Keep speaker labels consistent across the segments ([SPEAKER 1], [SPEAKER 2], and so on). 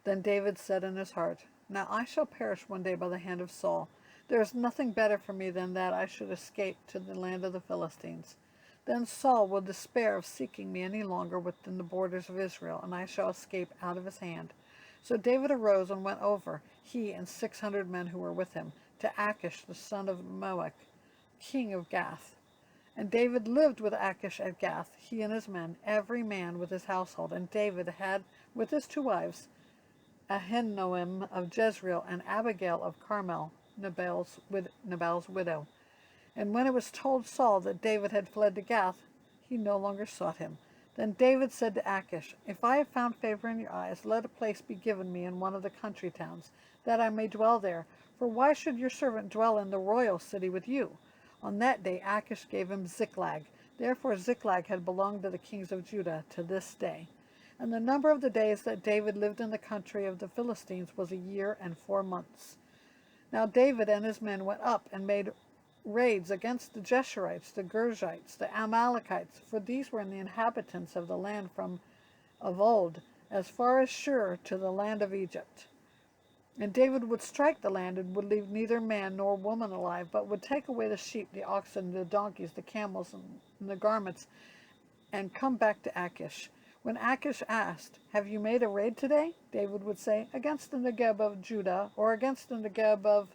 [SPEAKER 1] Then David said in his heart, Now I shall perish one day by the hand of Saul. There is nothing better for me than that I should escape to the land of the Philistines. Then Saul will despair of seeking me any longer within the borders of Israel, and I shall escape out of his hand. So David arose and went over, he and 600 men who were with him, to Achish the son of Maoch, king of Gath. And David lived with Achish at Gath, he and his men, every man with his household. And David had with his 2 wives, Ahinoam of Jezreel and Abigail of Carmel, Nabal's widow. And when it was told Saul that David had fled to Gath, he no longer sought him. Then David said to Achish, If I have found favor in your eyes, let a place be given me in one of the country towns, that I may dwell there. For why should your servant dwell in the royal city with you? On that day Achish gave him Ziklag. Therefore Ziklag had belonged to the kings of Judah to this day. And the number of the days that David lived in the country of the Philistines was 1 year and 4 months. Now David and his men went up and made raids against the Geshurites, the Girzites, the Amalekites, for these were the inhabitants of the land from of old, as far as Shur to the land of Egypt. And David would strike the land and would leave neither man nor woman alive, but would take away the sheep, the oxen, the donkeys, the camels, and the garments, and come back to Achish. When Achish asked, Have you made a raid today? David would say, Against the Negeb of Judah, or against the Negeb of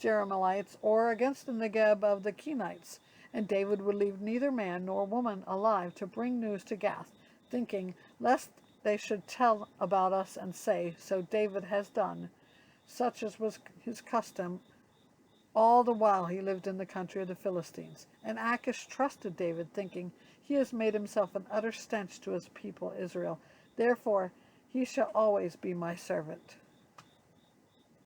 [SPEAKER 1] Jerahmeelites, or against the Negeb of the Kenites. And David would leave neither man nor woman alive to bring news to Gath, thinking, lest they should tell about us and say, So David has done, such as was his custom all the while he lived in the country of the Philistines. And Achish trusted David, thinking, He has made himself an utter stench to his people Israel. Therefore he shall always be my servant.